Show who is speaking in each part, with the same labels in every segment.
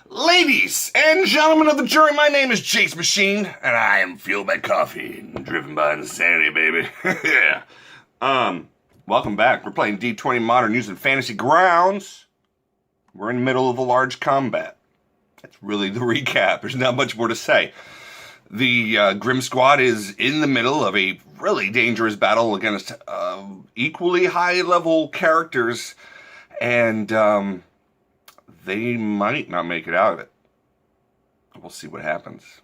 Speaker 1: Ladies and gentlemen of the jury, my name is Jacemachine, and I am fueled by coffee and driven by insanity, baby. Yeah. Welcome back. We're playing D20 Modern using Fantasy Grounds. We're in the middle of a large combat. That's really the recap. There's not much more to say. The Grim Squad is in the middle of a really dangerous battle against equally high-level characters, and they might not make it out of it. We'll see what happens.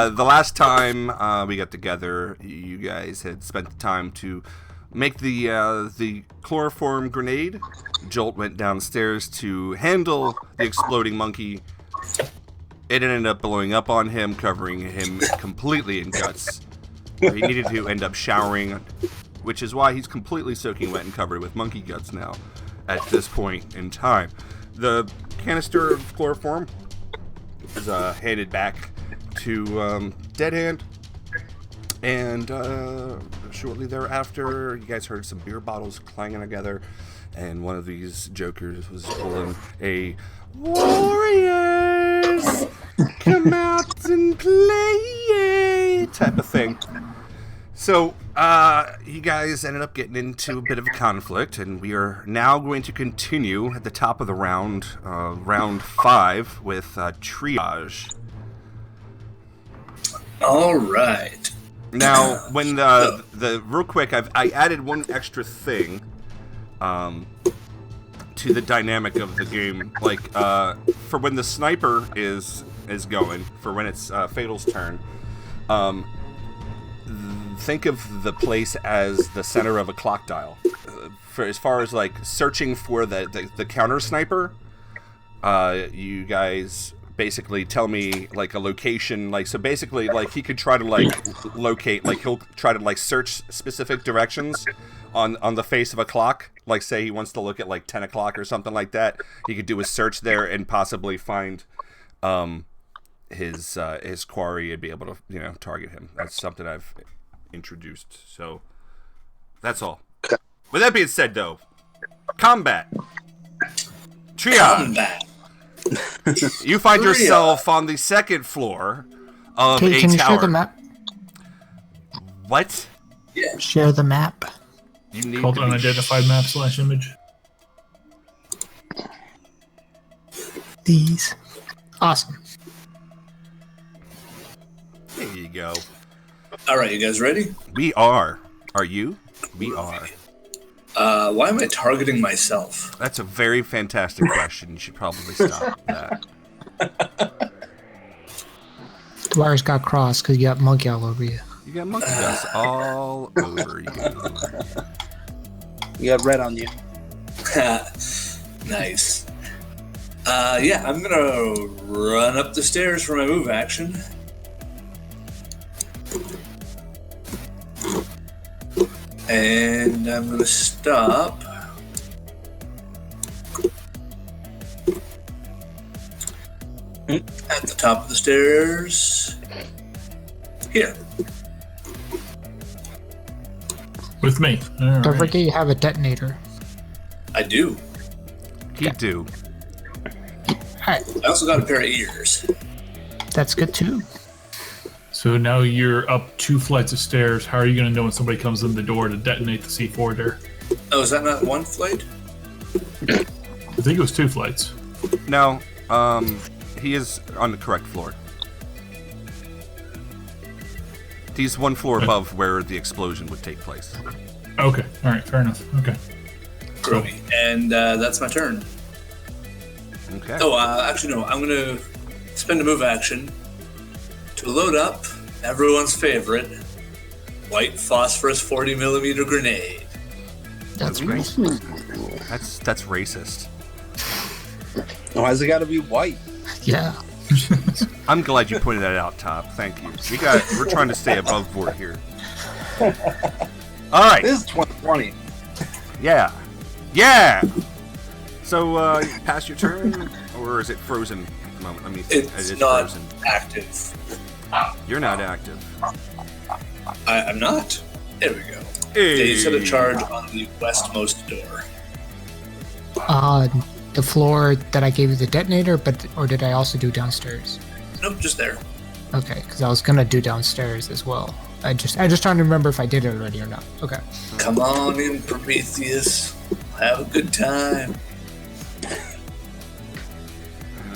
Speaker 1: The last time we got together, you guys had spent the time to make the chloroform grenade. Jolt went downstairs to handle the exploding monkey. It ended up blowing up on him, covering him completely in guts, where he needed to end up showering, which is why he's completely soaking wet and covered with monkey guts now at this point in time. The canister of chloroform is handed back to Dead Hand, and shortly thereafter you guys heard some beer bottles clanging together, and one of these jokers was pulling a "Warriors, come out and play" type of thing. So you guys ended up getting into a bit of a conflict, and we are now going to continue at the top of the round, round 5, with triage.
Speaker 2: All right.
Speaker 1: Now, when the real quick, I added one extra thing to the dynamic of the game. Like for when the sniper is going, for when it's Fatal's turn, think of the place as the center of a clock dial. For as far as like searching for the counter sniper, you guys basically tell me like a location, like, so basically like he could try to like locate, like he'll try to like search specific directions on the face of a clock. Like say he wants to look at like 10 o'clock or something like that, he could do a search there and possibly find his quarry and be able to, you know, target him. That's something I've introduced. So that's all. With that being said though, combat. Triage.
Speaker 2: Combat.
Speaker 1: You find yourself on the second floor of a
Speaker 3: Can you
Speaker 1: tower.
Speaker 3: share the map?
Speaker 1: What?
Speaker 2: Yeah.
Speaker 3: Share the map.
Speaker 1: You need
Speaker 4: Called
Speaker 1: to be
Speaker 4: unidentified map / image.
Speaker 3: These. Awesome.
Speaker 1: There you go.
Speaker 2: All right, you guys ready?
Speaker 1: We are. Are you? We are.
Speaker 2: Why am I targeting myself?
Speaker 1: That's a very fantastic question. You should probably stop that.
Speaker 3: Dwyer's got crossed because you got monkey all over you.
Speaker 1: You got monkey dust all over you.
Speaker 5: You got red on you.
Speaker 2: Nice. Yeah, I'm gonna run up the stairs for my move action. And I'm gonna stop At the top of the stairs. Here.
Speaker 4: With me. All
Speaker 3: Don't
Speaker 4: right.
Speaker 3: forget you have a detonator.
Speaker 2: I do.
Speaker 1: You do.
Speaker 3: Alright,
Speaker 2: I also got a pair of ears.
Speaker 3: that's good too.
Speaker 4: So now you're up 2 flights of stairs. How are you going to know when somebody comes in the door to detonate the C4 there?
Speaker 2: Oh, is that not one flight?
Speaker 4: I think it was 2 flights.
Speaker 1: No, he is on the correct floor. He's one floor above where the explosion would take place.
Speaker 4: Okay. All right. Fair enough. Okay. Cool.
Speaker 2: And that's my turn.
Speaker 1: Okay.
Speaker 2: Oh, actually, no. I'm going to spend a move action to load up everyone's favorite white phosphorus 40mm grenade.
Speaker 3: That's great.
Speaker 1: That's racist.
Speaker 5: Why's it got to be white?
Speaker 3: Yeah.
Speaker 1: I'm glad you pointed that out, Top. Thank you. We're trying to stay above board here. All right.
Speaker 5: This is 2020.
Speaker 1: Yeah. Yeah. So, pass your turn, or is it frozen at the moment? I mean,
Speaker 2: It's
Speaker 1: it is
Speaker 2: not
Speaker 1: frozen.
Speaker 2: active.
Speaker 1: You're not active.
Speaker 2: I'm not. There we go.
Speaker 1: Hey.
Speaker 2: They set a charge on the westmost door.
Speaker 3: On the floor that I gave you the detonator, or did I also do downstairs?
Speaker 2: Nope, just there.
Speaker 3: Okay, because I was gonna do downstairs as well. I just trying to remember if I did it already or not. Okay.
Speaker 2: Come on in, Prometheus. Have a good time.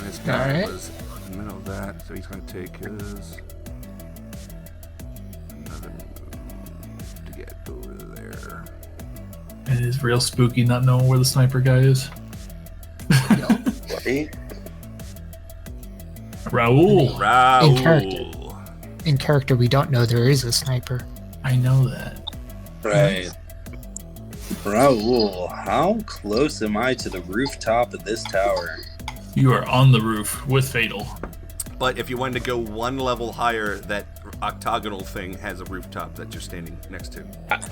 Speaker 1: This guy
Speaker 3: Alright.
Speaker 1: was in the middle of that, so he's going to take his another move to get over there.
Speaker 4: It is real spooky not knowing where the sniper guy is.
Speaker 5: Right?
Speaker 4: Raul.
Speaker 1: Raoul.
Speaker 3: In character, we don't know there is a sniper.
Speaker 4: I know that.
Speaker 5: Right. Raul, how close am I to the rooftop of this tower?
Speaker 4: You are on the roof with Fatal.
Speaker 1: But if you wanted to go one level higher, that octagonal thing has a rooftop that you're standing next to.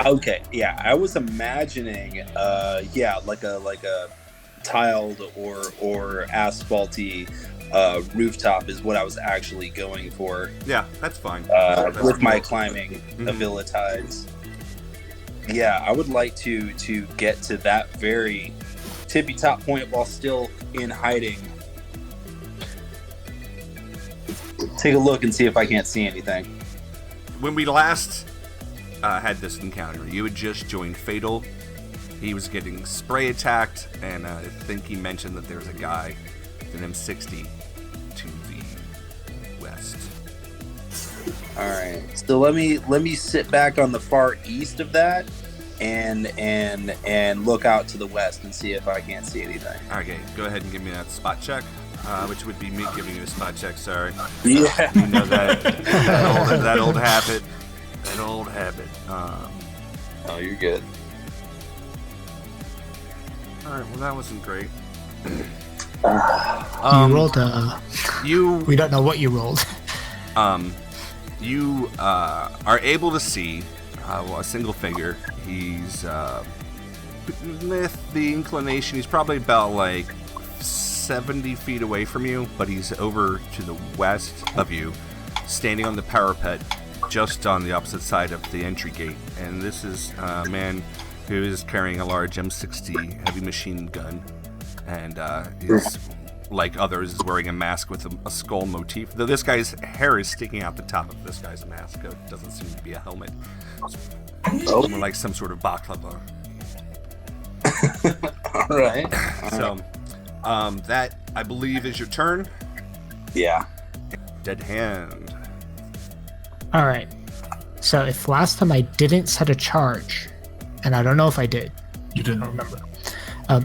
Speaker 5: Okay, yeah, I was imagining, like a tiled or asphalty rooftop is what I was actually going for.
Speaker 1: Yeah, that's fine.
Speaker 5: With my climbing abilities. Yeah, I would like to get to that very tippy top point while still in hiding. Take a look and see if I can't see anything.
Speaker 1: When we last had this encounter, you had just joined Fatal. He was getting spray attacked, and I think he mentioned that there was a guy with an M60 to the west.
Speaker 5: All right, so let me sit back on the far east of that, and look out to the west and see if I can't see anything.
Speaker 1: Okay, go ahead and give me that spot check, which would be me giving you a spot check. Sorry,
Speaker 5: Yeah.
Speaker 1: you know that old habit. That old habit.
Speaker 5: Oh, you're good.
Speaker 1: All right, well that wasn't great.
Speaker 3: You rolled we don't know what you rolled.
Speaker 1: You are able to see a single figure. He's with the inclination, he's probably about like 70 feet away from you, but he's over to the west of you, standing on the parapet just on the opposite side of the entry gate. And this is a man who is carrying a large M60 heavy machine gun, and he's, like others, is wearing a mask with a skull motif. Though this guy's hair is sticking out the top of this guy's mask. It doesn't seem to be a helmet. It's more like some sort of baklava.
Speaker 5: All right.
Speaker 1: So, that, I believe, is your turn.
Speaker 5: Yeah.
Speaker 1: Dead hand.
Speaker 3: All right. So if last time I didn't set a charge, and I don't know if I did,
Speaker 4: You didn't.
Speaker 3: I don't remember.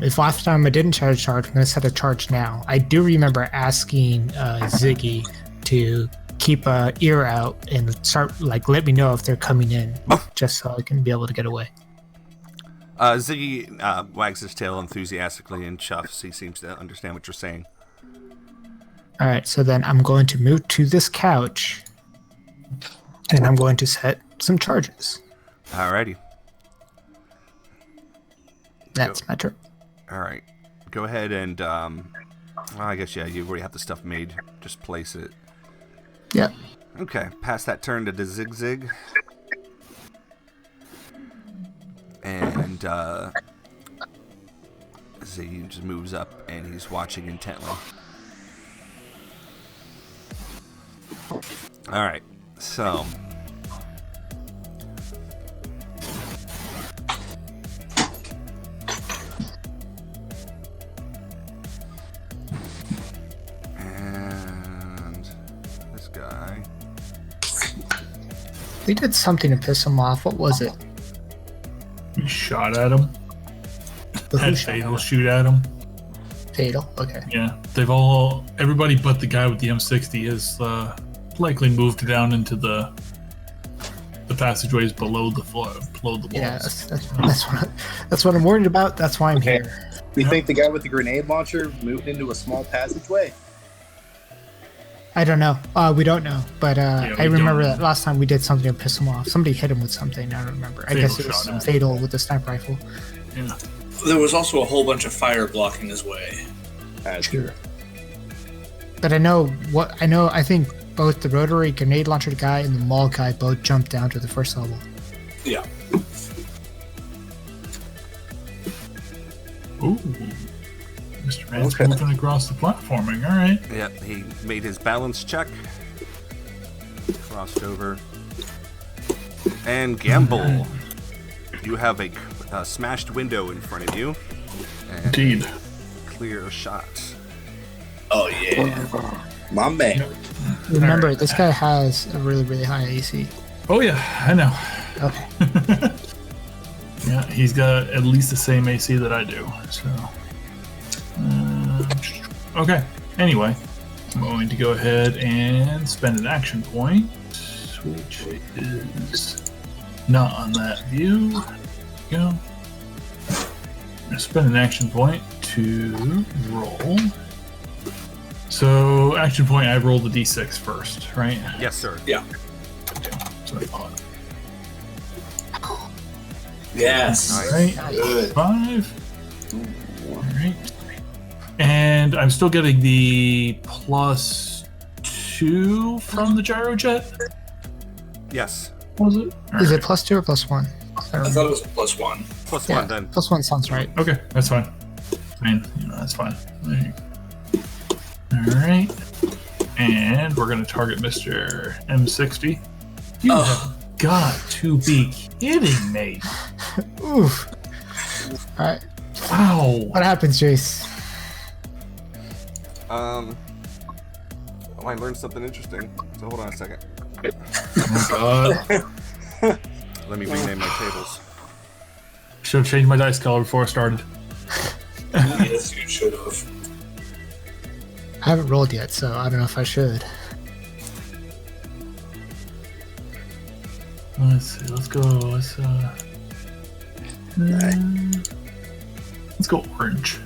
Speaker 3: If last time I didn't set a charge, I'm going to set a charge now. I do remember asking Ziggy to keep an ear out and start, let me know if they're coming in, just so I can be able to get away.
Speaker 1: Ziggy wags his tail enthusiastically and chuffs. He seems to understand what you're saying.
Speaker 3: All right, so then I'm going to move to this couch, and I'm going to set some charges.
Speaker 1: Alrighty.
Speaker 3: That's my turn.
Speaker 1: All right. Go ahead and Well, I guess, yeah, you already have the stuff made. Just place it.
Speaker 3: Yep.
Speaker 1: Okay, pass that turn to the Zig. And Ziggy just moves up and he's watching intently. Alright, so. And this guy.
Speaker 3: We did something to piss him off. What was it?
Speaker 4: We shot at him.
Speaker 3: But who
Speaker 4: Had
Speaker 3: shot
Speaker 4: Fatal
Speaker 3: him?
Speaker 4: shoot at him.
Speaker 3: Fatal? Okay.
Speaker 4: Yeah, everybody but the guy with the M60 has likely moved down into the passageways below the walls.
Speaker 3: Yeah, that's what I'm worried about. That's why I'm
Speaker 5: Okay.
Speaker 3: here.
Speaker 5: You think the guy with the grenade launcher moved into a small passageway?
Speaker 3: I don't know. We don't know. But
Speaker 4: we
Speaker 3: I remember
Speaker 4: don't.
Speaker 3: that last time we did something to piss him off. Somebody hit him with something. I don't remember. I
Speaker 4: Fatal
Speaker 3: guess it was
Speaker 4: shot him.
Speaker 3: Fatal with the sniper rifle.
Speaker 4: Yeah.
Speaker 2: There was also a whole bunch of fire blocking his way.
Speaker 3: Sure. But I think both the rotary grenade launcher guy and the mall guy both jumped down to the first level.
Speaker 2: Yeah.
Speaker 4: Ooh. Mr. Man's moving across the platforming. All right.
Speaker 1: Yep, he made his balance check. Crossed over. And Gamble. You have a smashed window in front of you. And
Speaker 4: Indeed.
Speaker 1: clear shot.
Speaker 2: Oh, yeah.
Speaker 5: My man.
Speaker 3: Remember,
Speaker 4: Alright.
Speaker 3: this guy has a really, really high AC.
Speaker 4: Oh yeah, I know.
Speaker 3: Okay.
Speaker 4: Yeah, he's got at least the same AC that I do. So, okay. Anyway, I'm going to go ahead and spend an action point, which is not on that view. Go. I'm gonna spend an action point to roll. So, action point, I rolled a d6 first, right?
Speaker 1: Yes, sir.
Speaker 2: Yeah.
Speaker 4: So I thought.
Speaker 2: Yes.
Speaker 1: Nice.
Speaker 4: Right.
Speaker 2: Good.
Speaker 4: 5. Alright. And I'm still getting the +2 from the gyrojet?
Speaker 1: Yes.
Speaker 4: Was it?
Speaker 3: Is it +2 or +1?
Speaker 2: I thought it was +1.
Speaker 1: Plus
Speaker 3: Yeah,
Speaker 1: one then.
Speaker 3: +1 sounds right.
Speaker 4: Okay, that's fine. I mean, that's fine. Alright. And we're going to target Mr. M60. You have got to be kidding me.
Speaker 3: Oof. Alright.
Speaker 4: Wow.
Speaker 3: What happens, Jace?
Speaker 1: Oh, I learned something interesting. So hold on a second.
Speaker 4: Oh, God.
Speaker 1: Let me rename my tables.
Speaker 4: Should have changed my dice color before I started.
Speaker 2: Yes, you should have.
Speaker 3: I haven't rolled yet, so I don't know if I should.
Speaker 4: Let's see. Let's go. Let's go orange.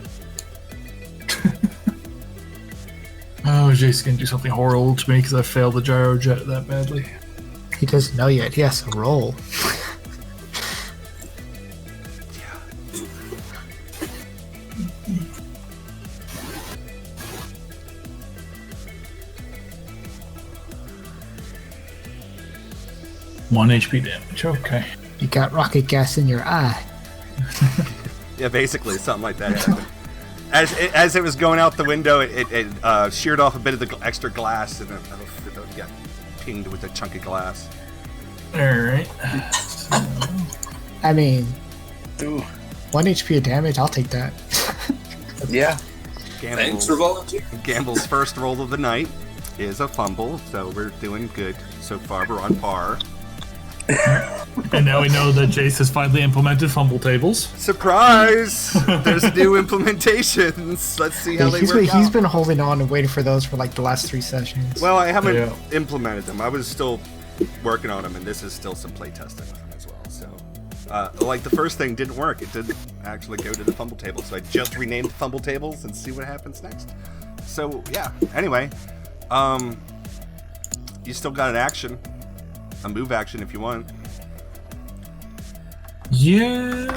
Speaker 4: Oh, Jace gonna do something horrible to me because I failed the gyrojet that badly.
Speaker 3: He doesn't know yet. He has to roll.
Speaker 4: One HP damage. Okay.
Speaker 3: You got rocket gas in your eye.
Speaker 1: Yeah, basically something like that happened. As it was going out the window, it sheared off a bit of the extra glass and it got pinged with a chunk of glass.
Speaker 4: All right. So,
Speaker 3: I mean,
Speaker 5: Ooh.
Speaker 3: 1 HP of damage, I'll take that.
Speaker 5: Yeah.
Speaker 2: Thanks for volunteering.
Speaker 1: Gamble's first roll of the night is a fumble, so we're doing good so far. We're on par.
Speaker 4: and now we know that Jace has finally implemented fumble tables.
Speaker 1: Surprise! There's new implementations. Let's see how they work
Speaker 3: He's
Speaker 1: out.
Speaker 3: been holding on and waiting for those for like the last 3 sessions.
Speaker 1: Well, I haven't
Speaker 4: Yeah.
Speaker 1: implemented them. I was still working on them, and this is still some play testing with them as well. So, like the first thing didn't work. It didn't actually go to the fumble table. So I just renamed fumble tables and see what happens next. So yeah. Anyway, you still got an action, a move action if you want.
Speaker 4: Yeah.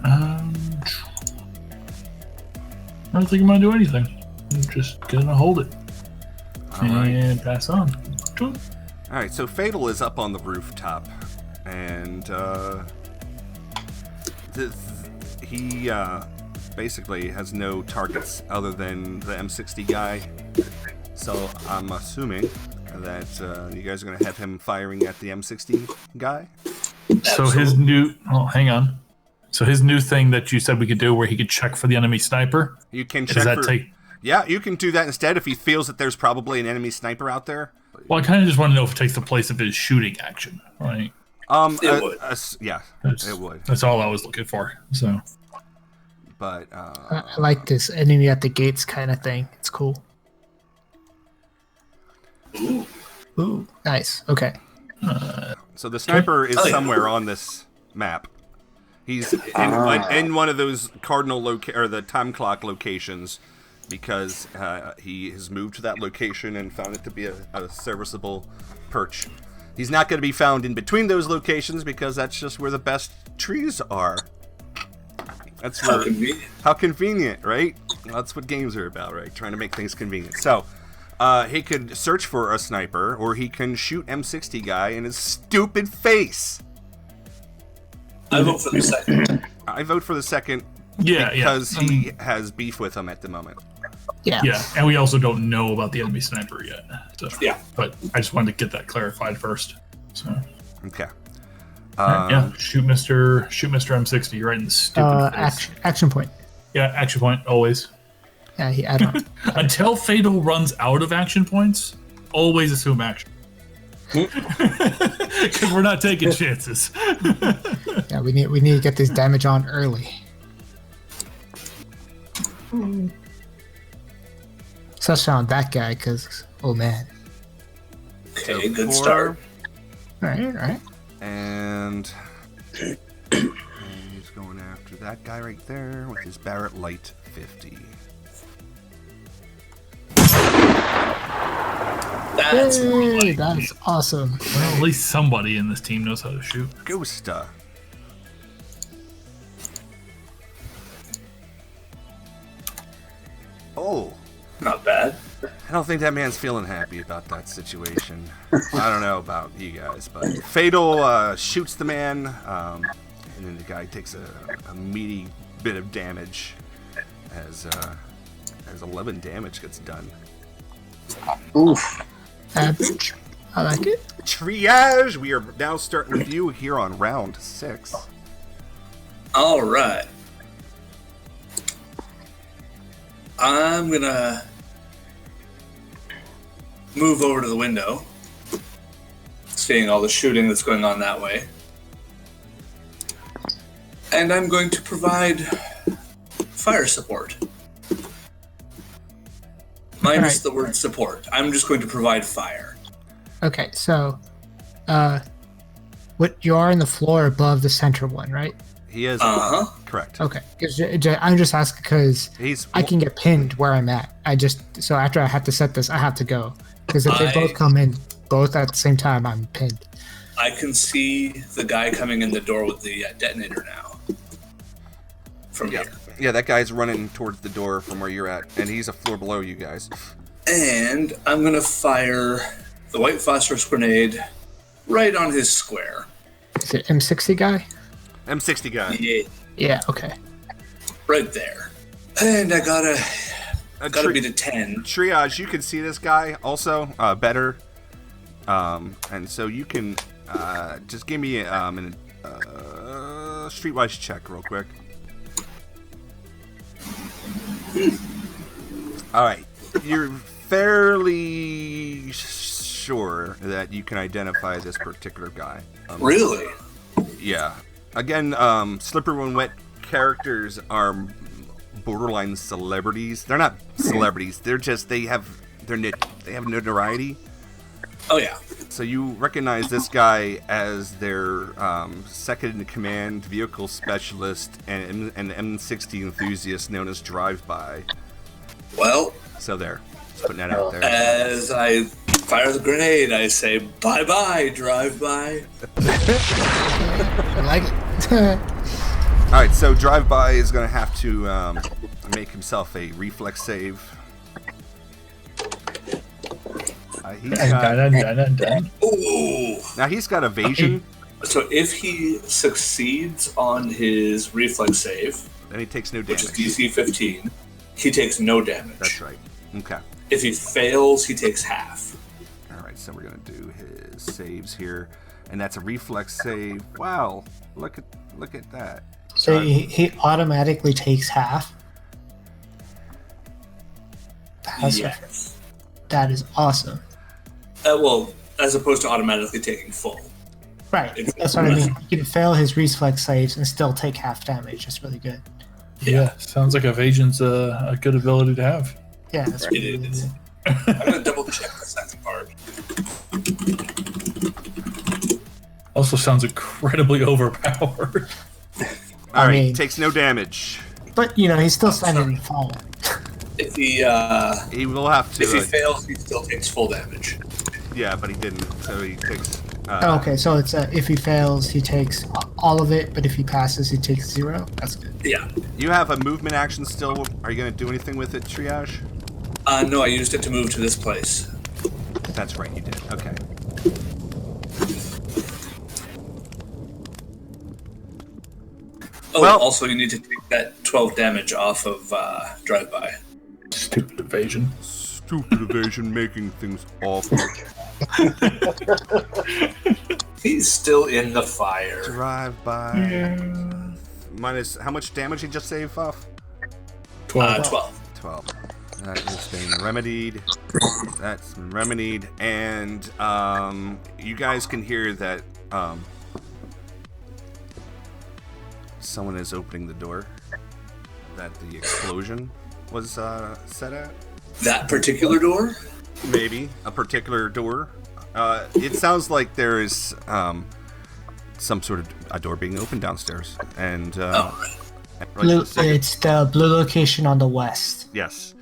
Speaker 4: I don't think I'm gonna do anything. just gonna hold it and pass on.
Speaker 1: All right, so Fatal is up on the rooftop, and he basically has no targets other than the M60 guy. So I'm assuming that you guys are going to have him firing at the M60 guy.
Speaker 4: So his new... Oh, hang on. So his new thing that you said we could do where he could check for the enemy sniper?
Speaker 1: You can check Yeah, you can do that instead if he feels that there's probably an enemy sniper out there.
Speaker 4: Well, I kind of just want to know if it takes the place of his shooting action. Like,
Speaker 2: it would.
Speaker 1: Yeah, it would.
Speaker 4: That's all I was looking for. So,
Speaker 1: but
Speaker 3: I like this enemy at the gates kind of thing. It's cool. Ooh, nice. Okay.
Speaker 1: So the sniper is somewhere on this map. He's in one of those cardinal or the time clock locations, because he has moved to that location and found it to be a serviceable perch. He's not going to be found in between those locations because that's just where the best trees are. That's
Speaker 2: how convenient.
Speaker 1: How convenient, right? That's what games are about, right? Trying to make things convenient. So, he could search for a sniper, or he can shoot M60 guy in his stupid face.
Speaker 2: I vote for the second.
Speaker 1: I vote for the second because he has beef with him at the moment.
Speaker 3: Yeah.
Speaker 4: Yeah, and we also don't know about the enemy sniper yet. So,
Speaker 2: yeah.
Speaker 4: But I just wanted to get that clarified first. So.
Speaker 1: Okay.
Speaker 4: Shoot Mr. M60 right in the stupid face.
Speaker 3: Action point.
Speaker 4: Yeah, action point, always.
Speaker 3: Yeah, I don't.
Speaker 4: Until Fatal runs out of action points, always assume action. Because we're not taking chances.
Speaker 3: Yeah, we need to get this damage on early. Especially on that guy, because oh man.
Speaker 2: Okay, good start.
Speaker 3: All right.
Speaker 1: And he's going after that guy right there with his Barrett Light 50.
Speaker 3: That's awesome.
Speaker 4: Well, at least somebody in this team knows how to shoot.
Speaker 1: Ghosta. Oh.
Speaker 2: Not bad.
Speaker 1: I don't think that man's feeling happy about that situation. I don't know about you guys, but Fatal shoots the man, and then the guy takes a meaty bit of damage as 11 damage gets done.
Speaker 5: Oof.
Speaker 3: Average. I like it.
Speaker 1: Triage. We are now starting with you here on round 6.
Speaker 2: All right. I'm gonna move over to the window, seeing all the shooting that's going on that way. And I'm going to provide fire support. Minus the word support. I'm just going to provide fire.
Speaker 3: Okay, so, what you are on the floor above the center one, right?
Speaker 1: He is. Correct.
Speaker 3: Okay, because I'm just asking because I can get pinned where I'm at. So after I have to set this, I have to go because if they both come in both at the same time, I'm pinned.
Speaker 2: I can see the guy coming in the door with the detonator now. From here.
Speaker 1: Yeah, that guy's running towards the door from where you're at, and he's a floor below you guys.
Speaker 2: And I'm gonna fire the white phosphorus grenade right on his square.
Speaker 3: Is it M60 guy?
Speaker 1: M60 guy.
Speaker 2: Yeah.
Speaker 3: Yeah. Okay.
Speaker 2: Right there. And I gotta be to 10.
Speaker 1: Triage, you can see this guy also better, and so you can just give me a streetwise check real quick. All right, you're fairly sure that you can identify this particular guy.
Speaker 2: Really?
Speaker 1: Yeah. Again, Slipper When Wet characters are borderline celebrities. They're not celebrities. They're just they have notoriety.
Speaker 2: Oh yeah.
Speaker 1: So you recognize this guy as their second in command vehicle specialist and an M60 enthusiast known as Drive-By.
Speaker 2: Well.
Speaker 1: So there. Just putting that out there.
Speaker 2: As I fire the grenade, I say bye-bye, Drive-By.
Speaker 3: I like it.
Speaker 1: Alright, so Drive-By is going to have to make himself a reflex save. He's got,
Speaker 4: Dun.
Speaker 2: Ooh.
Speaker 1: now he's got evasion,
Speaker 2: So if he succeeds on his reflex save,
Speaker 1: and he takes no
Speaker 2: which
Speaker 1: damage.
Speaker 2: is DC 15, he takes no damage.
Speaker 1: That's right. Okay.
Speaker 2: If he fails, he takes half.
Speaker 1: All right, so we're gonna do his saves here, and that's a reflex save. Wow, look at that.
Speaker 3: So he automatically takes half.
Speaker 2: Yes.
Speaker 3: That is awesome.
Speaker 2: Well, as opposed to automatically taking full.
Speaker 3: Right, that's what I mean. He can fail his reflex saves and still take half damage. That's really good.
Speaker 4: Yeah, sounds like evasion's a good ability to have.
Speaker 3: Yeah, that's
Speaker 2: It
Speaker 3: really
Speaker 2: is.
Speaker 3: good.
Speaker 2: I'm going to double check the second part.
Speaker 4: Also sounds incredibly overpowered.
Speaker 1: All right,
Speaker 3: mean-
Speaker 1: takes no damage.
Speaker 3: But, he's still standing and falling.
Speaker 2: If he
Speaker 1: He will have to.
Speaker 2: if he fails, he still takes full damage.
Speaker 1: Yeah, but he didn't, so he takes.
Speaker 3: Okay, so it's if he fails, he takes all of it, but if he passes, he takes 0. That's good.
Speaker 2: Yeah.
Speaker 1: You have a movement action still. Are you gonna do anything with it, Triage?
Speaker 2: No, I used it to move to this place.
Speaker 1: That's right, you did. Okay.
Speaker 2: Oh,
Speaker 1: Well-
Speaker 2: also you need to take that 12 damage off of drive-by.
Speaker 4: Stupid evasion.
Speaker 1: Stupid evasion making things awful.
Speaker 2: He's still in the fire.
Speaker 1: Drive by. Minus how much damage he just saved off?
Speaker 4: 12.
Speaker 2: 12.
Speaker 1: 12. That is being remedied. That's been remedied, and you guys can hear that someone is opening the door that the explosion was set at.
Speaker 2: That particular door?
Speaker 1: Maybe a particular door. It sounds like there is some sort of a door being opened downstairs, and
Speaker 3: It's the blue location on the west.
Speaker 1: yes.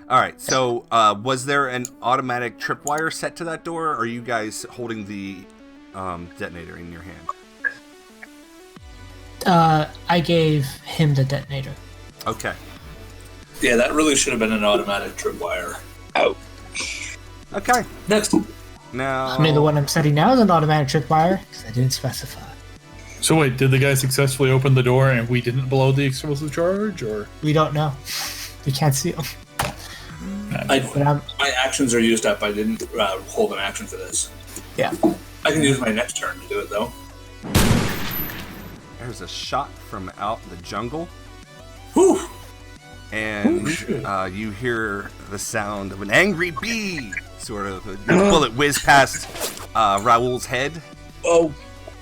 Speaker 1: All right. So, was there an automatic tripwire set to that door, or are you guys holding the detonator in your hand?
Speaker 3: I gave him the detonator.
Speaker 1: Okay.
Speaker 2: Yeah, that really should have been an automatic tripwire.
Speaker 1: Okay.
Speaker 2: Next.
Speaker 1: Now.
Speaker 3: I mean, the one I'm setting now is an automatic tripwire because I didn't specify.
Speaker 4: So wait, did the guy successfully open the door and we didn't blow the explosive charge, or?
Speaker 3: We don't know. We can't see him.
Speaker 2: My actions are used up. I didn't hold an action for this.
Speaker 3: Yeah.
Speaker 2: I can use my next turn to do it, though.
Speaker 1: There's a shot from out the jungle,
Speaker 2: Whew!
Speaker 1: and you hear the sound of an angry bee. Sort of a bullet whizzed past Raoul's head.
Speaker 5: Oh,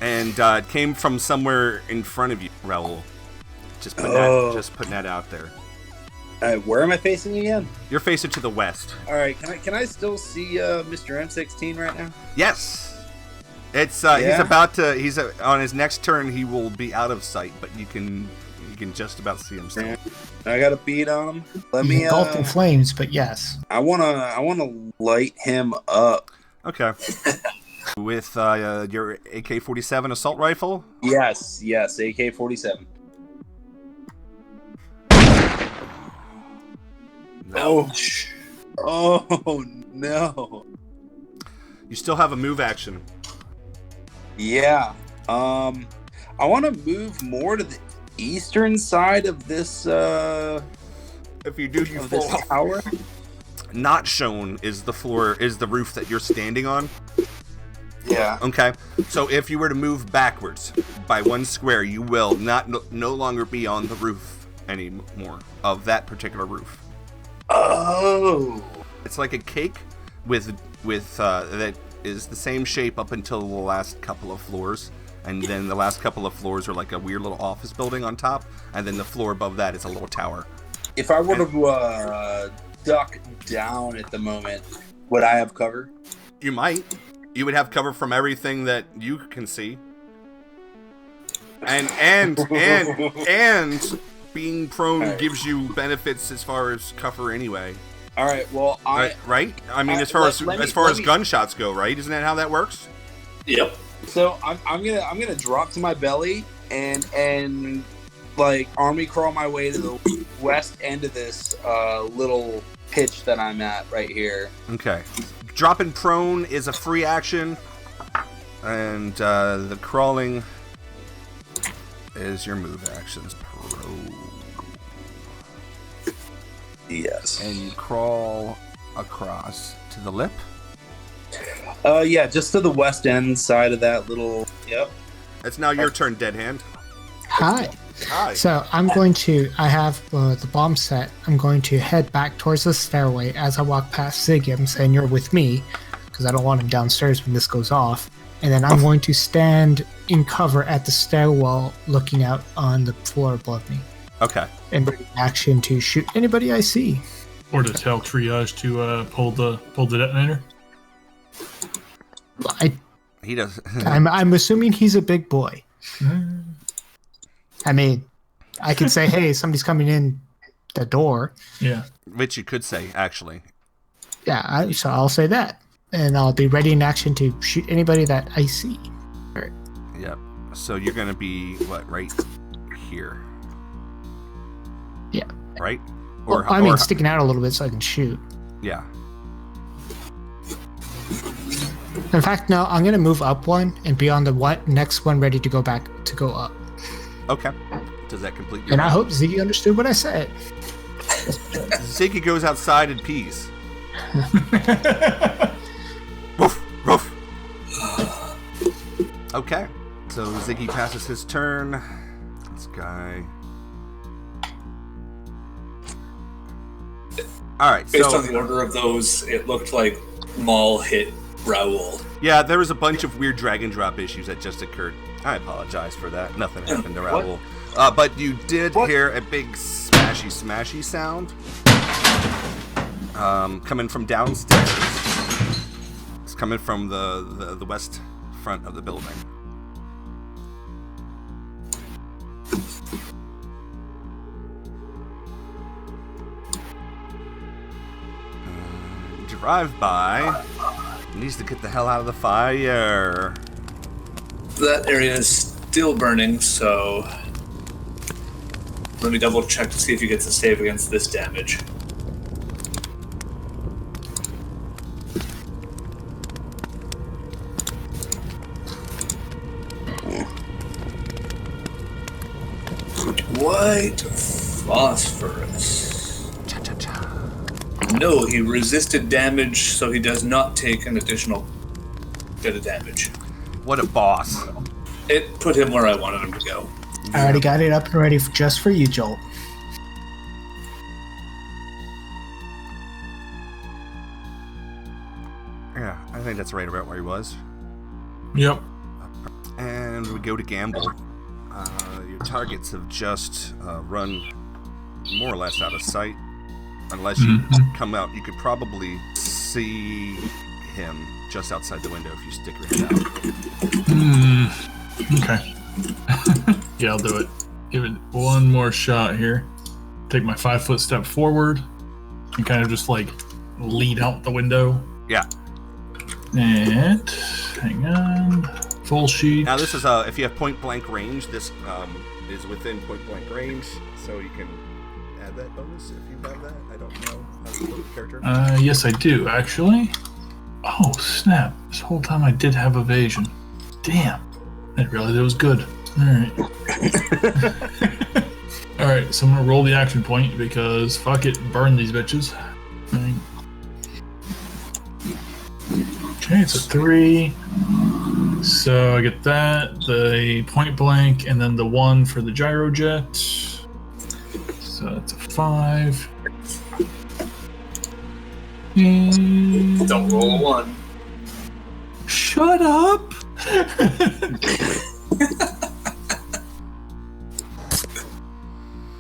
Speaker 1: And it came from somewhere in front of you, Raoul. Just putting that out there.
Speaker 5: where am I facing again?
Speaker 1: You're facing to the west.
Speaker 5: All right, can I still see Mr. M16 right now?
Speaker 1: Yes. It's
Speaker 5: Yeah?
Speaker 1: he's about to. He's on his next turn. He will be out of sight, but you can just about see him still.
Speaker 5: I got a beat on him. Let
Speaker 3: He's
Speaker 5: me.
Speaker 3: engulfed in flames, but yes.
Speaker 5: I wanna light him up.
Speaker 1: Okay. With your AK-47 assault rifle.
Speaker 5: Yes, AK-47.
Speaker 2: Ouch.
Speaker 5: Oh no.
Speaker 1: You still have a move action.
Speaker 5: Yeah. I want to move more to the eastern side of this
Speaker 1: If you do, you
Speaker 5: of this
Speaker 1: fall off.
Speaker 5: tower.
Speaker 1: Not shown is the roof that you're standing on.
Speaker 5: Yeah.
Speaker 1: Okay, so if you were to move backwards by 1 square, you will no longer be on the roof anymore of that particular roof.
Speaker 5: Oh.
Speaker 1: It's like a cake with that is the same shape up until the last couple of floors, and then the last couple of floors are like a weird little office building on top, and then the floor above that is a little tower.
Speaker 5: If I were to duck down at the moment, would I have cover?
Speaker 1: You might. You would have cover from everything that you can see. And being prone
Speaker 5: Right.
Speaker 1: gives you benefits as far as cover anyway.
Speaker 5: All right. Well,
Speaker 1: Right? I mean, as far as gunshots go, right? Isn't that how that works?
Speaker 2: Yep.
Speaker 5: So I'm gonna drop to my belly and like army crawl my way to the west end of this little pitch that I'm at right here.
Speaker 1: Okay. Dropping prone is a free action, and the crawling is your move actions.
Speaker 5: Yes.
Speaker 1: And you crawl across to the lip.
Speaker 5: Yeah, just to the west end side of that little. Yep.
Speaker 1: It's now your turn, Dead Hand.
Speaker 3: Hi.
Speaker 1: Hi.
Speaker 3: So I have the bomb set. I'm going to head back towards the stairway. As I walk past Ziggy, I'm saying you're with me, because I don't want him downstairs when this goes off. And then I'm going to stand in cover at the stairwell, looking out on the floor above me.
Speaker 1: Okay.
Speaker 3: And bring action to shoot anybody I see.
Speaker 4: Or to tell triage to pull the detonator.
Speaker 1: He does.
Speaker 3: I'm assuming he's a big boy. I mean, I could say, hey, somebody's coming in the door.
Speaker 4: Yeah.
Speaker 1: Which you could say, actually.
Speaker 3: Yeah, so I'll say that. And I'll be ready in action to shoot anybody that I see. All right.
Speaker 1: Yep. So you're going to be, right here?
Speaker 3: Yeah.
Speaker 1: Right?
Speaker 3: Sticking out a little bit so I can shoot.
Speaker 1: Yeah.
Speaker 3: In fact, no, I'm going to move up one and be on the next one ready to go up.
Speaker 1: Okay. Does that complete your
Speaker 3: And I
Speaker 1: round?
Speaker 3: hope Ziggy understood what I said.
Speaker 1: Ziggy goes outside and pees. Woof, woof. Okay. So Ziggy passes his turn. This guy. Alright,
Speaker 2: Based
Speaker 1: so...
Speaker 2: on the order of those, it looked like Maul hit Raoul.
Speaker 1: Yeah, there was a bunch of weird drag and drop issues that just occurred. I apologize for that. Nothing happened to Raoul. But you did hear a big smashy sound coming from downstairs. It's coming from the west front of the building. Drive-by needs to get the hell out of the fire.
Speaker 2: That area is still burning, so let me double check to see if he gets a save against this damage. White phosphorus. No, he resisted damage, so he does not take an additional bit of damage.
Speaker 1: What a boss.
Speaker 2: It put him where I wanted him to go.
Speaker 3: I already got it up and ready just for you, Joel.
Speaker 1: Yeah, I think that's right about where he was.
Speaker 4: Yep.
Speaker 1: And we go to gamble. Your targets have just run more or less out of sight. Unless you come out, you could probably see him just outside the window if you stick your head out.
Speaker 4: Okay. Yeah, I'll do it. Give it one more shot here. Take my 5-foot step forward and kind of just like lead out the window.
Speaker 1: Yeah.
Speaker 4: And hang on. Full sheet.
Speaker 1: Now this is if you have point blank range, this is within point blank range, so you can add that bonus if you have that. I don't know how to build the character.
Speaker 4: Yes, I do actually. Oh snap! This whole time I did have evasion. Damn! I didn't realize it was good. All right. All right. So I'm gonna roll the action point because fuck it, burn these bitches. All right. Okay, it's a 3. So I get that, the point blank, and then the 1 for the gyrojet. So that's a 5. And...
Speaker 2: Don't roll a 1.
Speaker 4: Shut up!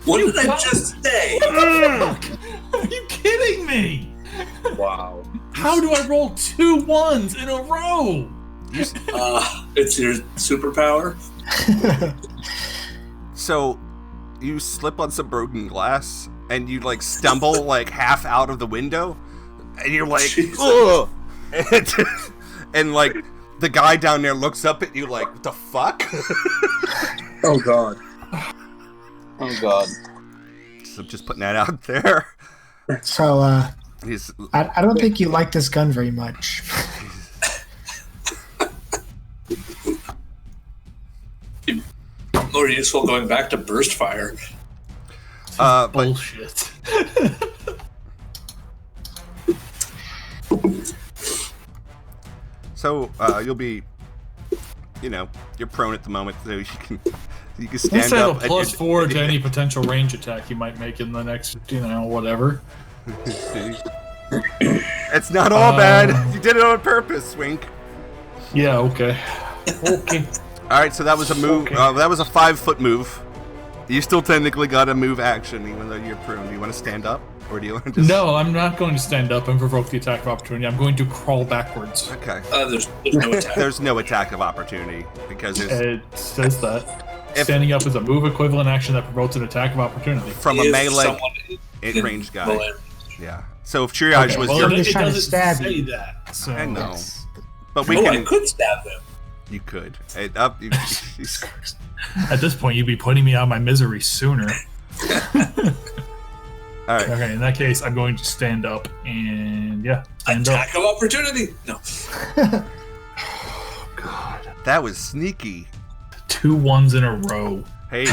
Speaker 2: What did I just say?
Speaker 4: Are you kidding me?
Speaker 5: Wow.
Speaker 4: How do I roll 2 1s in a row?
Speaker 2: It's your superpower.
Speaker 1: So you slip on some broken glass and you like stumble like half out of the window, and you're like, ugh! And like the guy down there looks up at you like, what the fuck?
Speaker 5: Oh god. Oh god.
Speaker 1: So just putting that out there.
Speaker 3: So, I don't think you like this gun very much.
Speaker 2: More useful going back to burst fire.
Speaker 4: Bullshit.
Speaker 1: So you'll be, you're prone at the moment, so you can
Speaker 4: Let's
Speaker 1: stand
Speaker 4: have
Speaker 1: up.
Speaker 4: a +4 to any potential range attack you might make in the next, whatever.
Speaker 1: It's not all bad. You did it on purpose, Wink.
Speaker 4: Yeah. Okay. Okay.
Speaker 1: All right, so that was a move.
Speaker 4: Okay.
Speaker 1: That was a 5-foot move. You still technically got a move action, even though you're prone. Do you want to stand up, or do you want to just?
Speaker 4: No, I'm not going to stand up and provoke the attack of opportunity. I'm going to crawl backwards.
Speaker 1: Okay.
Speaker 2: There's no attack.
Speaker 1: There's no attack of opportunity because there's
Speaker 4: It says that. Standing up is a move equivalent action that promotes an attack of opportunity.
Speaker 1: from a
Speaker 2: If
Speaker 1: melee
Speaker 2: someone is
Speaker 1: range guy.
Speaker 2: melee.
Speaker 1: Yeah. So if triage was
Speaker 4: well,
Speaker 1: your,
Speaker 3: Somebody's
Speaker 4: it
Speaker 3: trying to
Speaker 4: doesn't
Speaker 3: stab
Speaker 4: say
Speaker 3: you.
Speaker 4: that. So.
Speaker 1: I know,
Speaker 3: Yes.
Speaker 1: but we
Speaker 2: I
Speaker 1: can.
Speaker 2: could stab him.
Speaker 1: You could.
Speaker 4: At this point, you'd be putting me out of my misery sooner.
Speaker 1: All right.
Speaker 4: Okay, in that case, I'm going to stand up and stand up.
Speaker 2: Attack of opportunity. No.
Speaker 4: God,
Speaker 1: That was sneaky.
Speaker 4: 2 1s in a row.
Speaker 1: Hey,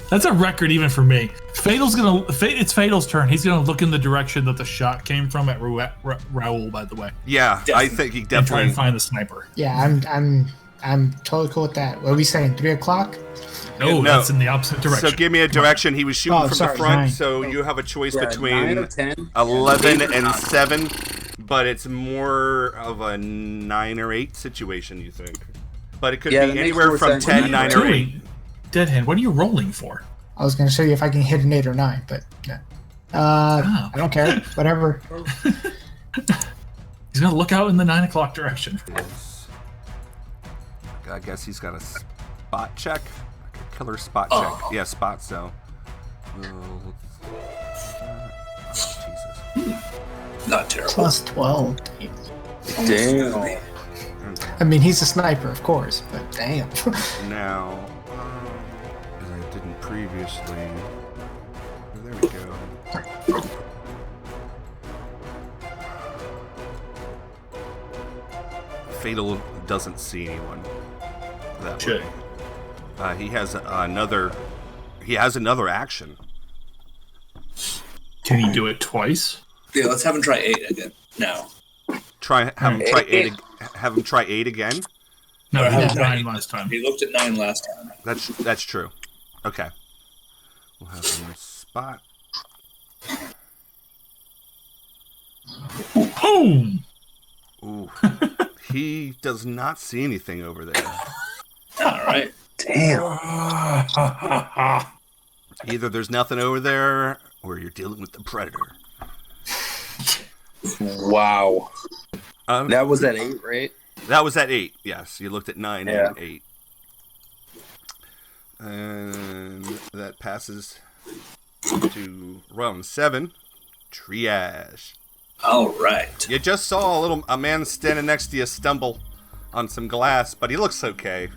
Speaker 4: That's a record even for me. It's Fatal's turn. He's gonna look in the direction that the shot came from at Raoul. By the way,
Speaker 1: yeah, I think he
Speaker 4: and try
Speaker 1: definitely.
Speaker 4: and find the sniper.
Speaker 3: Yeah, I'm totally cool with that. What are we saying? 3 o'clock?
Speaker 4: No,
Speaker 1: No.
Speaker 4: that's in the opposite direction.
Speaker 1: So give me a direction. He was shooting
Speaker 3: Oh,
Speaker 1: from
Speaker 3: sorry,
Speaker 1: the front,
Speaker 3: 9.
Speaker 1: so you have a choice
Speaker 5: 9
Speaker 1: between
Speaker 5: or 10.
Speaker 1: 11 and 7, but it's more of a 9 or 8 situation, you think. But it could
Speaker 5: Yeah, that
Speaker 1: be
Speaker 5: makes
Speaker 1: anywhere
Speaker 5: more
Speaker 1: from
Speaker 5: sense.
Speaker 1: 10, 9, or 8.
Speaker 4: Deadhand, what are you rolling for?
Speaker 3: I was going to show you if I can hit an 8 or 9, but no. I don't care. Whatever.
Speaker 4: He's gonna look out in the 9 o'clock direction.
Speaker 1: I guess he's got a spot check. Like a killer spot check. Yeah, spot, so. Jesus.
Speaker 2: Not terrible.
Speaker 3: Plus 12.
Speaker 5: Damn.
Speaker 3: I mean, he's a sniper, of course, but damn.
Speaker 1: Now, as I didn't previously. There we go. Fatal doesn't see anyone that
Speaker 4: Shit.
Speaker 1: way. He has another. He has another action.
Speaker 4: Can he do it twice?
Speaker 2: Yeah, let's have him try 8 again. Now.
Speaker 1: Have him try 8. Have him try 8 again.
Speaker 4: No, he
Speaker 2: Yeah.
Speaker 4: had 9 last time.
Speaker 2: He looked at 9 last time.
Speaker 1: That's true. Okay. We'll have him spot.
Speaker 4: Boom!
Speaker 1: Ooh. He does not see anything over there.
Speaker 2: All right.
Speaker 5: Damn.
Speaker 1: Either there's nothing over there, or you're dealing with the predator.
Speaker 5: Wow. That was at 8, right?
Speaker 1: That was at 8. Yes, you looked at 9
Speaker 5: Yeah.
Speaker 1: and 8. And that passes to round 7. Triage.
Speaker 2: All right.
Speaker 1: You just saw a man standing next to you stumble on some glass, but he looks okay.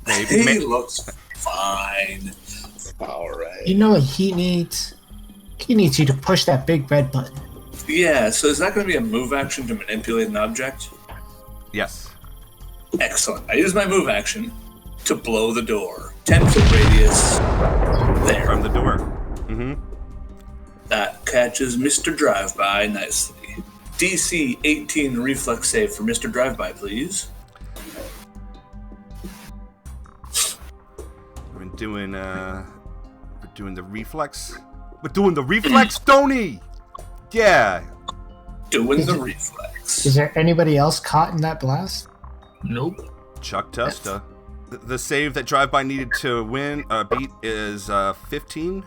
Speaker 2: He looks fine.
Speaker 5: All right.
Speaker 3: You know what he needs? He needs you to push that big red button.
Speaker 2: Yeah, so is that going to be a move action to manipulate an object?
Speaker 1: Yes.
Speaker 2: Excellent. I use my move action to blow the door. 10-foot radius. There.
Speaker 1: From the door. Mm-hmm.
Speaker 2: That catches Mr. Drive-By nicely. DC 18 reflex save for Mr. Drive-By, please.
Speaker 1: We're doing the reflex. We're doing the reflex, Tony. Yeah.
Speaker 2: Doing the reflex.
Speaker 3: Is there anybody else caught in that blast?
Speaker 4: Nope.
Speaker 1: Chuck Tusta. The save that Drive-By needed to beat is 15.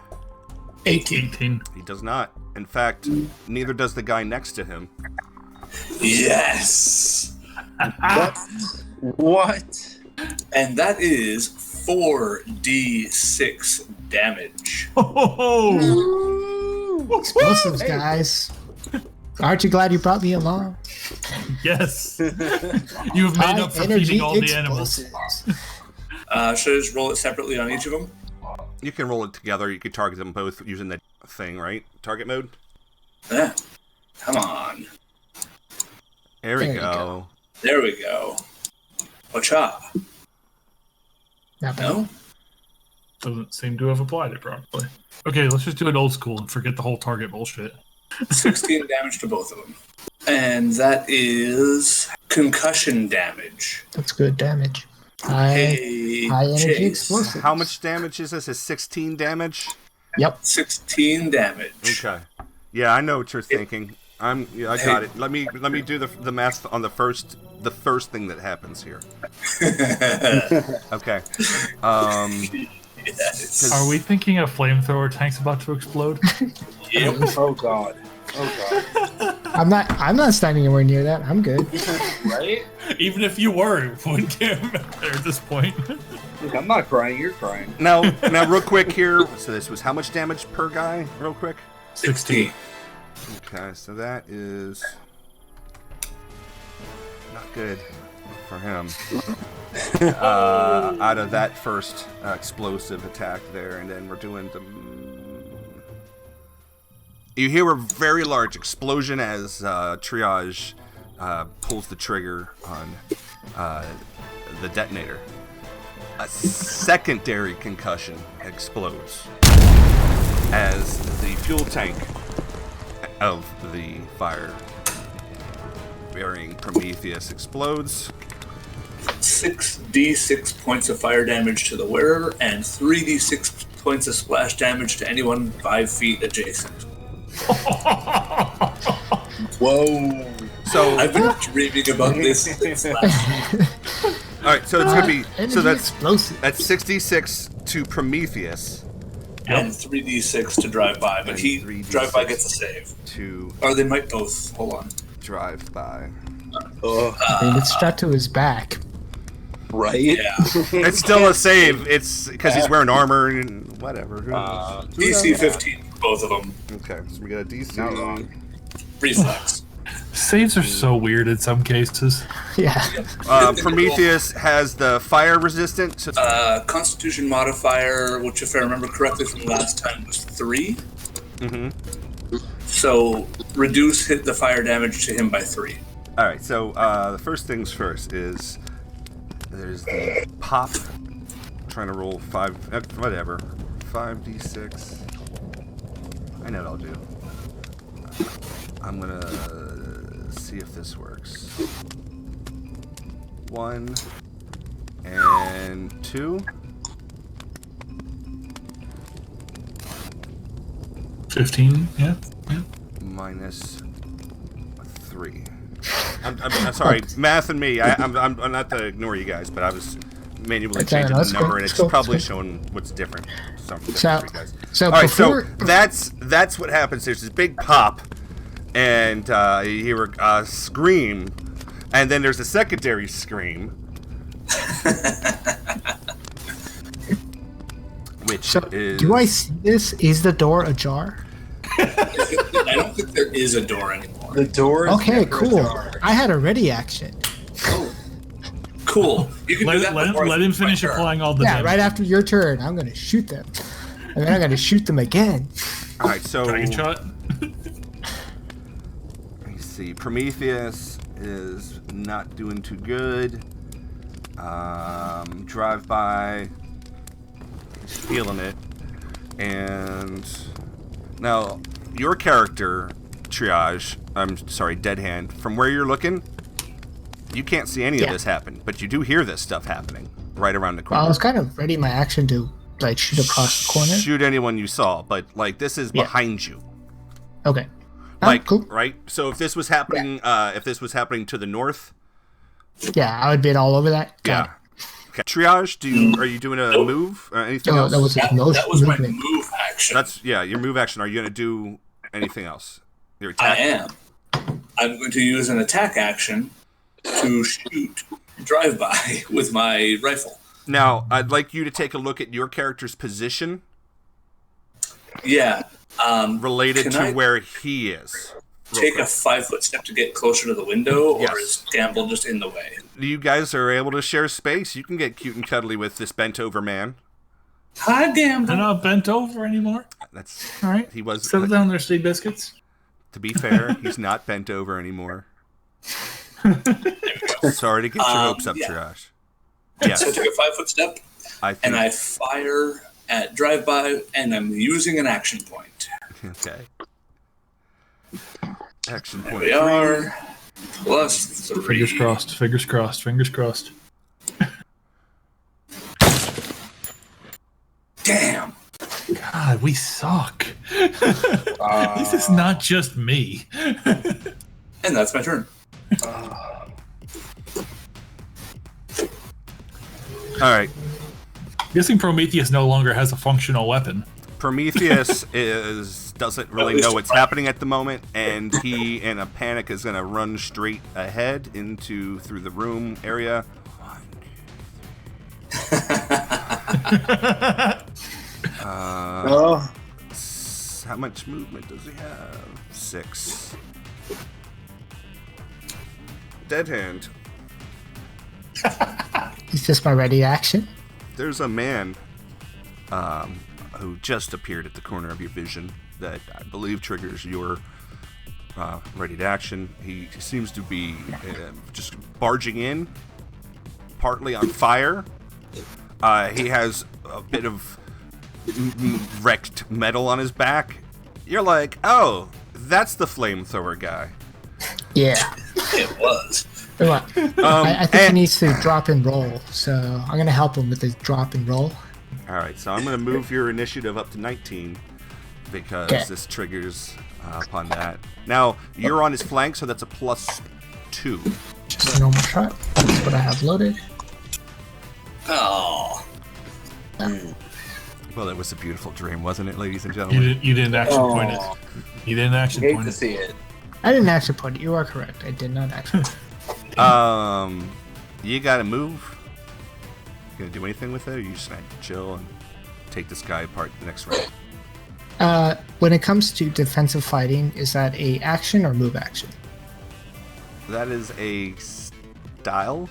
Speaker 4: 18.
Speaker 1: He does not. In fact, neither does the guy next to him.
Speaker 2: Yes!
Speaker 5: What?
Speaker 2: And that is 4d6 damage.
Speaker 4: Oh,
Speaker 3: Explosives, guys. Aren't you glad you brought me along?
Speaker 4: yes. You have made up for feeding all the animals.
Speaker 2: Should I just roll it separately on each of them?
Speaker 1: You can roll it together. You can target them both using the thing, right? Target mode?
Speaker 2: Yeah. Come on.
Speaker 1: There we
Speaker 3: There you
Speaker 1: go.
Speaker 2: There we go. Wacha.
Speaker 3: Not bad.
Speaker 2: No?
Speaker 4: Doesn't seem to have applied it properly. Okay, let's just do it old school and forget the whole target bullshit.
Speaker 2: 16 damage to both of them. And that is concussion damage.
Speaker 3: That's good damage. High energy
Speaker 2: Chase.
Speaker 3: explosive.
Speaker 1: How much damage is this? Is 16 damage?
Speaker 3: Yep.
Speaker 2: 16 damage.
Speaker 1: Okay. Yeah, I know what you're thinking. I got it. Let me do the math on the first thing that happens here. Okay.
Speaker 2: Yes.
Speaker 4: Are we thinking a flamethrower tank's about to explode?
Speaker 2: Yep.
Speaker 5: Oh god. Oh god.
Speaker 3: I'm not standing anywhere near that. I'm good.
Speaker 5: Right?
Speaker 4: Even if you were, it wouldn't get there at this point.
Speaker 5: Look, I'm not crying. You're crying.
Speaker 1: Now, real quick here. So this was how much damage per guy? Real quick.
Speaker 2: 16.
Speaker 1: Okay, so that is not good for him. Out of that first explosive attack there, and then we're doing the. You hear a very large explosion as Triage pulls the trigger on the detonator. A secondary concussion explodes as the fuel tank of the fire-bearing Prometheus explodes.
Speaker 2: 6d6 points of fire damage to the wearer, and 3d6 points of splash damage to anyone 5 feet adjacent.
Speaker 5: Whoa.
Speaker 1: So,
Speaker 2: I've been dreaming about this since last week.
Speaker 1: all right. So it's gonna be so
Speaker 3: Energy
Speaker 1: that's
Speaker 3: explosive.
Speaker 1: 66 to Prometheus
Speaker 2: And 3d6 to drive by, but
Speaker 1: And
Speaker 2: he
Speaker 1: 3d6.
Speaker 2: drive by gets a save.
Speaker 1: to
Speaker 2: Or they might both. Hold on.
Speaker 1: drive by.
Speaker 5: Oh,
Speaker 3: I mean, it's strapped to his back.
Speaker 5: right?
Speaker 2: Yeah.
Speaker 1: It's still a save. It's because he's wearing armor and whatever. Who knows?
Speaker 2: DC 15, both of them.
Speaker 1: Okay, so we got a DC.
Speaker 5: Not wrong.
Speaker 2: Reflex.
Speaker 4: Saves are so weird in some cases.
Speaker 3: Yeah.
Speaker 1: Prometheus has the fire resistant. So
Speaker 2: Constitution modifier, which if I remember correctly from last time was 3.
Speaker 1: Mhm.
Speaker 2: So hit the fire damage to him by 3.
Speaker 1: All right, so the first things first is there's the pop. Trying to roll 5, whatever, 5d6. I know what I'll do. I'm gonna see if this works. 1 and 2.
Speaker 4: 15, yeah.
Speaker 1: Minus 3. I'm sorry, math and me. I'm not to ignore you guys, but I was manually
Speaker 3: Okay,
Speaker 1: changing
Speaker 3: that's
Speaker 1: the number,
Speaker 3: cool,
Speaker 1: and it's
Speaker 3: that's cool,
Speaker 1: probably
Speaker 3: that's cool.
Speaker 1: showing what's different. Something
Speaker 3: So-
Speaker 1: different for you guys.
Speaker 3: so
Speaker 1: all right,
Speaker 3: before-
Speaker 1: so that's what happens. There's this big pop, and you hear a scream, and then there's a secondary scream, which
Speaker 3: So,
Speaker 1: is.
Speaker 3: do I see this? Is the door ajar?
Speaker 2: I don't think there is a door anymore.
Speaker 5: The door is
Speaker 3: Okay,
Speaker 5: never
Speaker 3: cool.
Speaker 5: ajar.
Speaker 3: I had a ready action.
Speaker 2: Oh. Cool. You can do that before I
Speaker 4: Let him
Speaker 2: finish my
Speaker 4: finish
Speaker 2: turn.
Speaker 4: applying all the
Speaker 3: Yeah,
Speaker 4: damage.
Speaker 3: right after your turn, I'm gonna shoot them, and then I'm gonna shoot them again.
Speaker 1: All right, so
Speaker 4: Dragon shot.
Speaker 1: let me see. Prometheus is not doing too good. Drive by, he's feeling it, and now your character, Triage. I'm sorry, Dead Hand. From where you're looking, you can't see any of
Speaker 3: Yeah.
Speaker 1: this happen, but you do hear this stuff happening right around the
Speaker 3: Well,
Speaker 1: corner.
Speaker 3: I was kind of ready my action to like shoot across the corner.
Speaker 1: Shoot anyone you saw, but like this is
Speaker 3: Yeah.
Speaker 1: behind you.
Speaker 3: Okay.
Speaker 1: Like
Speaker 3: cool.
Speaker 1: right. So if this was happening, if this was happening to the north,
Speaker 3: Yeah, I would be all over that. Got
Speaker 1: yeah.
Speaker 3: it.
Speaker 1: Okay. Triage. Are you doing a move or anything
Speaker 3: No,
Speaker 1: else?
Speaker 3: that was his
Speaker 2: That was my
Speaker 3: movement.
Speaker 2: move action.
Speaker 1: That's your move action. Are you gonna do anything else? Your
Speaker 2: I
Speaker 1: attack.
Speaker 2: am. I'm going to use an attack action to shoot drive-by with my rifle.
Speaker 1: Now I'd like you to take a look at your character's position
Speaker 2: Yeah.
Speaker 1: related
Speaker 2: Can
Speaker 1: to
Speaker 2: I
Speaker 1: where he is. Real
Speaker 2: take a
Speaker 1: quick.
Speaker 2: 5-foot step to get closer to the window, or
Speaker 1: Yes.
Speaker 2: is Gamble just in the way?
Speaker 1: You guys are able to share space. You can get cute and cuddly with this bent over man.
Speaker 2: Hi, Gamble.
Speaker 4: They're not bent over anymore.
Speaker 1: That's
Speaker 4: All right.
Speaker 1: he was.
Speaker 4: Settle down there, Steve Biscuits.
Speaker 1: To be fair, he's not bent over anymore. Sorry to get your hopes up, Josh. Yes.
Speaker 2: So I take a 5-foot step, and I fire at drive-by, and I'm using an action point.
Speaker 1: Okay. Action
Speaker 2: There
Speaker 1: point.
Speaker 2: we are. Plus 3.
Speaker 4: Fingers crossed. Fingers crossed. Fingers crossed.
Speaker 2: Damn.
Speaker 4: God, we suck. This is not just me.
Speaker 2: And that's my turn.
Speaker 1: All right.
Speaker 4: Guessing Prometheus no longer has a functional weapon.
Speaker 1: Prometheus doesn't really know what's happening at the moment, and he, in a panic, is going to run straight ahead through the room area. How much movement does he have? 6. Dead hand.
Speaker 3: Is this my ready action?
Speaker 1: There's a man who just appeared at the corner of your vision that I believe triggers your ready to action. He seems to be just barging in, partly on fire. He has a bit of wrecked metal on his back. You're like, oh, that's the flamethrower guy.
Speaker 3: Yeah.
Speaker 2: It was.
Speaker 3: I think he needs to drop and roll, so I'm going to help him with his drop and roll.
Speaker 1: All right, so I'm going to move your initiative up to 19 because this triggers upon that. Now, you're on his flank, so that's a +2.
Speaker 3: Just a normal shot. That's what I have loaded.
Speaker 2: Oh.
Speaker 1: Well, that was a beautiful dream, wasn't it, ladies and gentlemen?
Speaker 4: You didn't action point it. You didn't action
Speaker 5: Hate
Speaker 4: point
Speaker 5: to
Speaker 4: it.
Speaker 5: see it.
Speaker 3: I didn't actually put it. You are correct. I did not actually.
Speaker 1: You gotta move. You gonna do anything with it, or you just gonna chill and take this guy apart the next round?
Speaker 3: When it comes to defensive fighting, is that a action or move action?
Speaker 1: That is a style.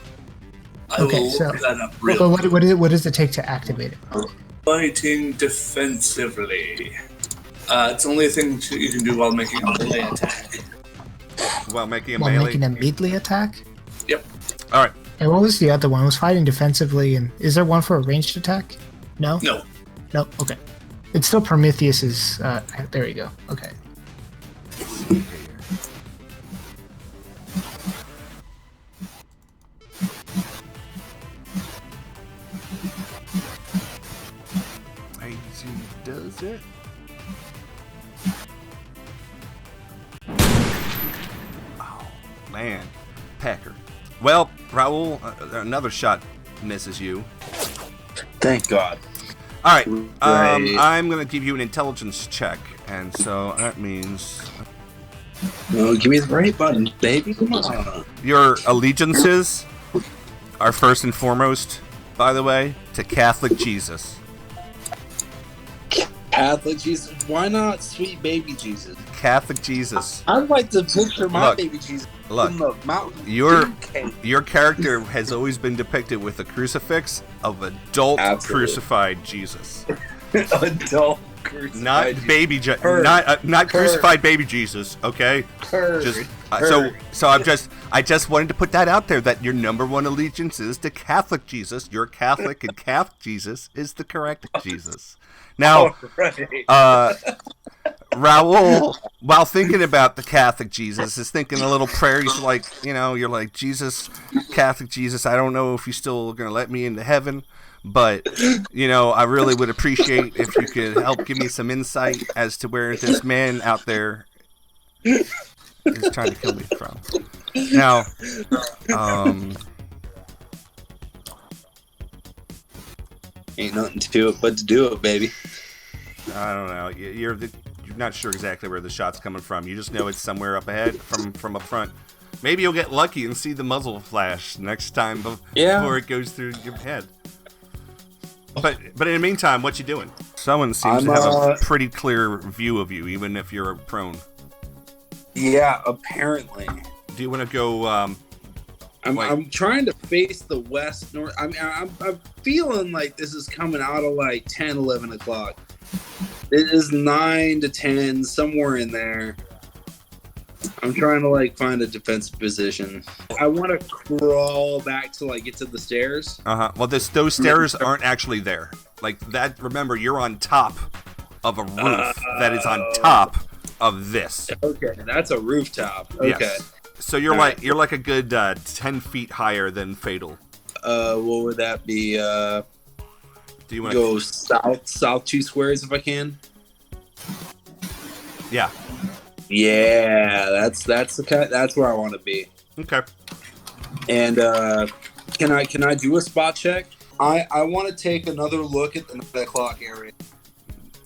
Speaker 2: I
Speaker 3: Okay,
Speaker 2: will
Speaker 3: so
Speaker 2: look that up real
Speaker 3: what does it take to activate it?
Speaker 2: Fighting defensively. It's the only thing you can do while making a melee attack.
Speaker 1: While making a
Speaker 3: While
Speaker 1: melee.
Speaker 3: making a melee attack?
Speaker 2: Yep.
Speaker 1: All right.
Speaker 3: And what was the other one? It was fighting defensively, and is there one for a ranged attack? No?
Speaker 2: No.
Speaker 3: No? Okay. It's still Prometheus's, there you go. Okay.
Speaker 1: Easy does it. Oh, man. Packer. Well, Raul, another shot misses you.
Speaker 5: Thank God.
Speaker 1: All right.
Speaker 5: Right.
Speaker 1: I'm going to give you an intelligence check, and so that means
Speaker 5: No, give me the right button, baby. Come on.
Speaker 1: your allegiances are first and foremost, by the way, to Catholic Jesus.
Speaker 5: Catholic Jesus. Why not sweet baby Jesus?
Speaker 1: Catholic Jesus.
Speaker 5: I'd like to picture my
Speaker 1: Look,
Speaker 5: baby Jesus
Speaker 1: look,
Speaker 5: in the mountain.
Speaker 1: your character has always been depicted with a crucifix of adult
Speaker 5: Absolutely.
Speaker 1: crucified Jesus,
Speaker 5: Adult crucified
Speaker 1: not
Speaker 5: Jesus.
Speaker 1: baby,
Speaker 5: Heard.
Speaker 1: not crucified baby Jesus. Okay,
Speaker 5: Heard.
Speaker 1: just
Speaker 5: Heard.
Speaker 1: so I just wanted to put that out there that your number one allegiance is to Catholic Jesus. You're Catholic, and Catholic Jesus is the correct Jesus. Now,
Speaker 5: Right.
Speaker 1: Raul, while thinking about the Catholic Jesus, is thinking a little prayer. He's like, you're like, Jesus, Catholic Jesus, I don't know if you're still going to let me into heaven, but, I really would appreciate if you could help give me some insight as to where this man out there is trying to kill me from. Now,
Speaker 5: Ain't nothing to it but to do it, baby.
Speaker 1: I don't know. You're not sure exactly where the shot's coming from. You just know it's somewhere up ahead from up front. Maybe you'll get lucky and see the muzzle flash next time before it goes through your head. But in the meantime, what you doing? Someone seems to have a pretty clear view of you, even if you're prone.
Speaker 5: Yeah, apparently.
Speaker 1: Do you want to go?
Speaker 5: I'm trying to face the west north. I mean, I'm feeling like this is coming out of like 10, 11 o'clock. It is 9 to 10, somewhere in there. I'm trying to like find a defensive position. I want to crawl back to like get to the stairs.
Speaker 1: Well, those stairs aren't actually there. Like that. Remember, you're on top of a roof that is on top of this.
Speaker 5: Okay, that's a rooftop. Okay.
Speaker 1: Yes. So you're like a good 10 feet higher than Fatal.
Speaker 5: What would that be?
Speaker 1: Do you want
Speaker 5: to go south 2 squares if I can?
Speaker 1: Yeah.
Speaker 5: Yeah, that's where I want to be.
Speaker 1: Okay.
Speaker 5: And can I do a spot check? I want to take another look at the 9 o'clock area.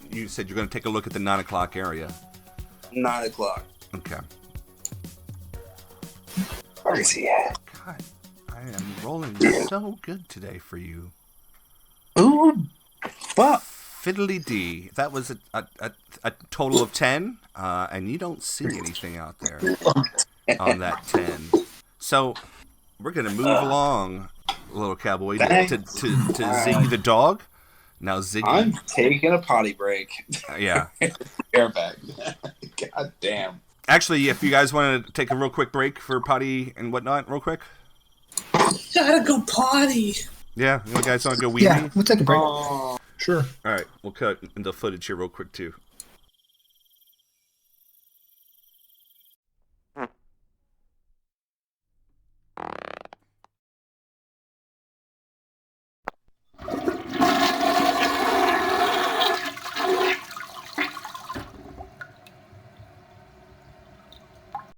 Speaker 1: You said you're going to take a look at the 9 o'clock area.
Speaker 5: 9 o'clock.
Speaker 1: Okay.
Speaker 5: Where is he at?
Speaker 1: God, I am rolling so good today for you.
Speaker 5: Ooh, fuck.
Speaker 1: Fiddly D. That was a total of 10, and you don't see anything out there on that 10. So we're gonna move along, little cowboy, to Ziggy the dog. Now Ziggy,
Speaker 5: I'm taking a potty break.
Speaker 1: Yeah.
Speaker 5: Airbag. God damn.
Speaker 1: Actually, if you guys want to take a real quick break for potty and whatnot, real quick.
Speaker 2: Gotta go potty.
Speaker 1: Yeah, you guys want to go wee?
Speaker 3: Yeah, we'll take a break.
Speaker 4: Sure.
Speaker 1: All right, we'll cut into footage here real quick too.